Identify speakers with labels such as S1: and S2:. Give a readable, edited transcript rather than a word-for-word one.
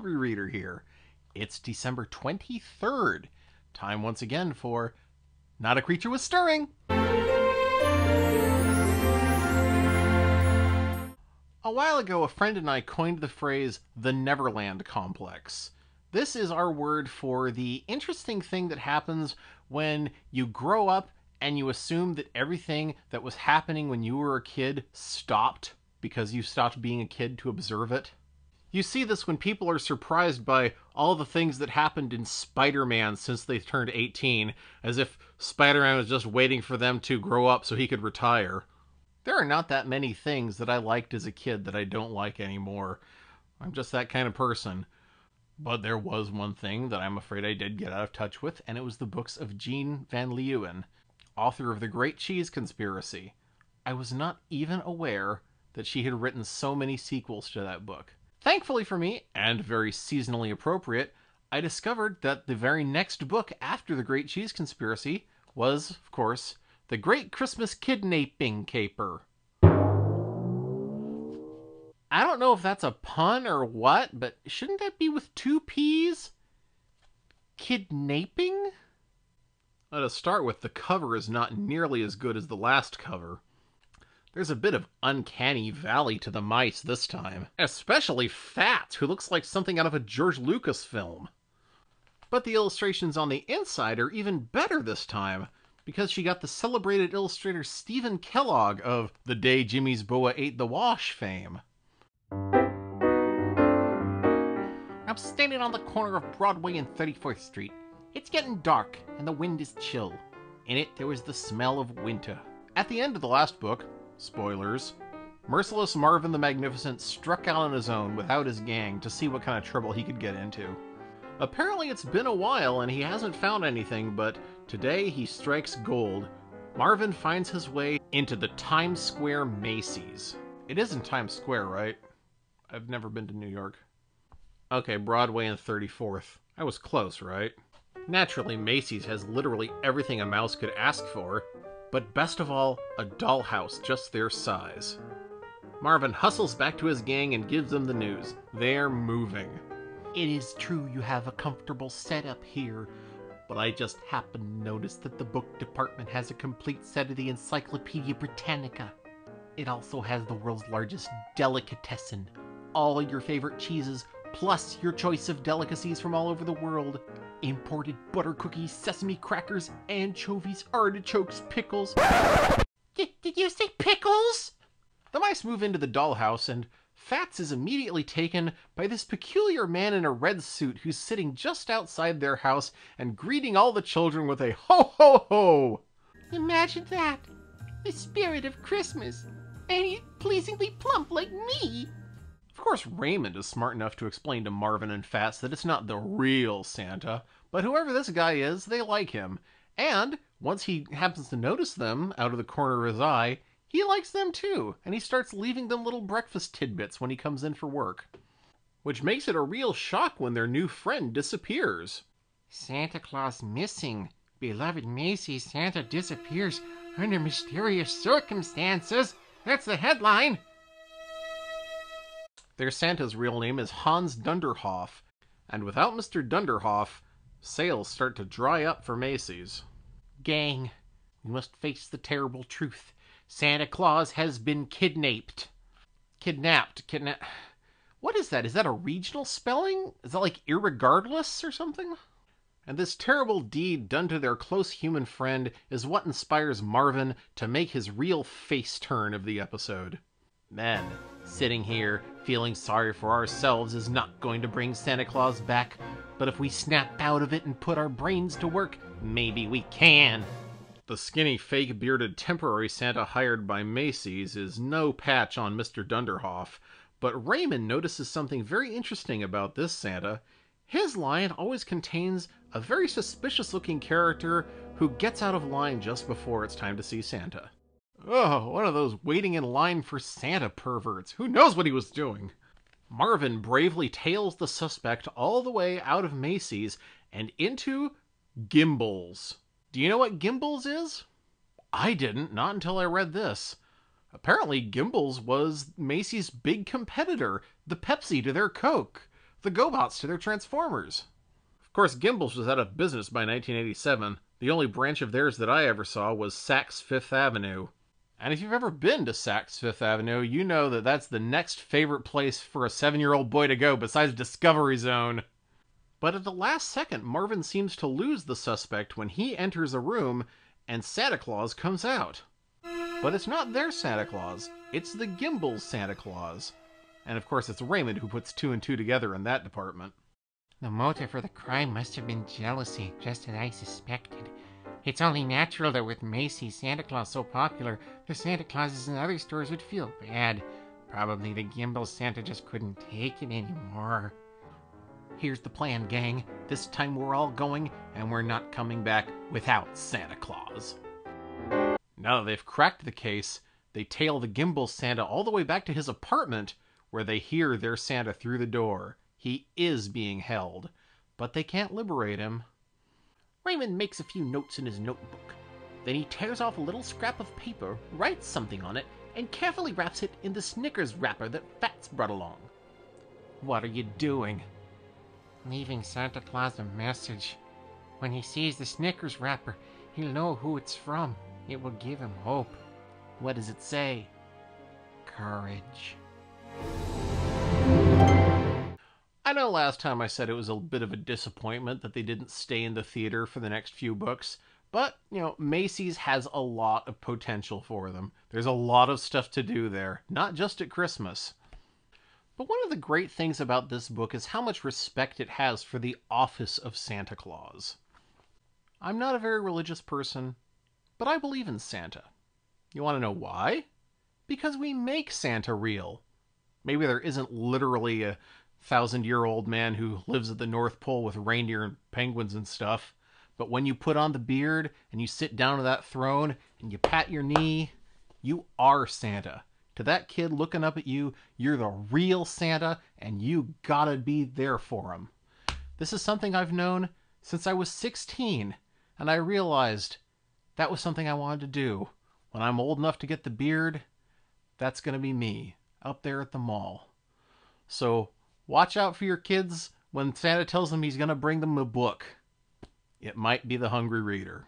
S1: Library Reader here. It's December 23rd. Time once again for Not a Creature Was Stirring. A while ago, a friend and I coined the phrase the Neverland Complex. This is our word for the interesting thing that happens when you grow up and you assume that everything that was happening when you were a kid stopped because you stopped being a kid to observe it. You see this when people are surprised by all the things that happened in Spider-Man since they turned 18, as if Spider-Man was just waiting for them to grow up so he could retire. There are not that many things that I liked as a kid that I don't like anymore. I'm just that kind of person. But there was one thing that I'm afraid I did get out of touch with, and it was the books of Jean Van Leeuwen, author of The Great Cheese Conspiracy. I was not even aware that she had written so many sequels to that book. Thankfully for me, and very seasonally appropriate, I discovered that the very next book after The Great Cheese Conspiracy was, of course, The Great Christmas Kidnaping Caper. I don't know if that's a pun or what, but shouldn't that be with two P's? Kidnaping? To start with, the cover is not nearly as good as the last cover. There's a bit of uncanny valley to the mice this time. Especially Fats, who looks like something out of a George Lucas film. But the illustrations on the inside are even better this time, because she got the celebrated illustrator Stephen Kellogg of The Day Jimmy's Boa Ate the Wash fame. I'm standing on the corner of Broadway and 34th Street. It's getting dark, and the wind is chill. In it, there was the smell of winter. At the end of the last book, spoilers, merciless Marvin the Magnificent struck out on his own without his gang to see what kind of trouble he could get into. Apparently it's been a while and he hasn't found anything, but today he strikes gold. Marvin finds his way into the Times Square Macy's. It isn't Times Square, right? I've never been to New York. Okay, Broadway and 34th. I was close, right? Naturally, Macy's has literally everything a mouse could ask for, but best of all, a dollhouse just their size. Marvin hustles back to his gang and gives them the news. They're moving. It is true you have a comfortable setup here, but I just happened to notice that the book department has a complete set of the Encyclopedia Britannica. It also has the world's largest delicatessen, all your favorite cheeses, plus your choice of delicacies from all over the world. Imported butter cookies, sesame crackers, anchovies, artichokes, pickles. Did you say pickles? The mice move into the dollhouse, and Fats is immediately taken by this peculiar man in a red suit who's sitting just outside their house and greeting all the children with a ho ho ho! Imagine that! The spirit of Christmas! And he's pleasingly plump like me! Of course, Raymond is smart enough to explain to Marvin and Fats that it's not the real Santa, but whoever this guy is, they like him. And once he happens to notice them out of the corner of his eye, he likes them too, and he starts leaving them little breakfast tidbits when he comes in for work. Which makes it a real shock when their new friend disappears. Santa Claus missing. Beloved Macy's Santa disappears under mysterious circumstances. That's the headline. Their Santa's real name is Hans Dunderhoff, and without Mr. Dunderhoff, sales start to dry up for Macy's. Gang, we must face the terrible truth. Santa Claus has been kidnapped. Kidnapped. What is that? Is that a regional spelling? Is that like irregardless or something? And this terrible deed done to their close human friend is what inspires Marvin to make his real face turn of the episode. Men, sitting here feeling sorry for ourselves is not going to bring Santa Claus back, but if we snap out of it and put our brains to work, maybe we can. The skinny, fake bearded temporary Santa hired by Macy's is no patch on Mr. Dunderhoff, but Raymond notices something very interesting about this Santa. His line always contains a very suspicious-looking character who gets out of line just before it's time to see Santa. Oh, one of those waiting in line for Santa perverts. Who knows what he was doing? Marvin bravely tails the suspect all the way out of Macy's and into Gimbels. Do you know what Gimbels is? I didn't, not until I read this. Apparently Gimbels was Macy's big competitor, the Pepsi to their Coke. the GoBots to their Transformers. Of course, Gimbals was out of business by 1987. The only branch of theirs that I ever saw was Saks Fifth Avenue. And if you've ever been to Saks Fifth Avenue, you know that that's the next favorite place for a 7-year-old boy to go besides Discovery Zone. But at the last second, Marvin seems to lose the suspect when he enters a room and Santa Claus comes out. But it's not their Santa Claus, it's the Gimbals Santa Claus. And of course it's Raymond who puts 2 and 2 together in that department.
S2: The motive for the crime must have been jealousy, just as I suspected. It's only natural that with Macy's Santa Claus so popular, the Santa Clauses in other stores would feel bad. Probably the Gimbals Santa just couldn't take it anymore.
S1: Here's the plan, gang. This time we're all going, and we're not coming back without Santa Claus. Now that they've cracked the case, they tail the Gimbals Santa all the way back to his apartment, where they hear their Santa through the door. He is being held, but they can't liberate him. Raymond makes a few notes in his notebook. Then he tears off a little scrap of paper, writes something on it, and carefully wraps it in the Snickers wrapper that Fats brought along. What are you doing?
S2: Leaving Santa Claus a message. When he sees the Snickers wrapper, he'll know who it's from. It will give him hope.
S1: What does it say?
S2: Courage.
S1: I know last time I said it was a bit of a disappointment that they didn't stay in the theater for the next few books, but, Macy's has a lot of potential for them. There's a lot of stuff to do there, not just at Christmas. But one of the great things about this book is how much respect it has for the office of Santa Claus. I'm not a very religious person, but I believe in Santa. You want to know why? Because we make Santa real. Maybe there isn't literally a 1,000-year-old man who lives at the North Pole with reindeer and penguins and stuff, but when you put on the beard and you sit down to that throne and you pat your knee, you are Santa. To that kid looking up at you, you're the real Santa, and you gotta be there for him. This is something I've known since I was 16, and I realized that was something I wanted to do. When I'm old enough to get the beard, that's gonna be me, up there at the mall. So, watch out for your kids when Santa tells them he's gonna bring them a book. It might be The Hungry Reader.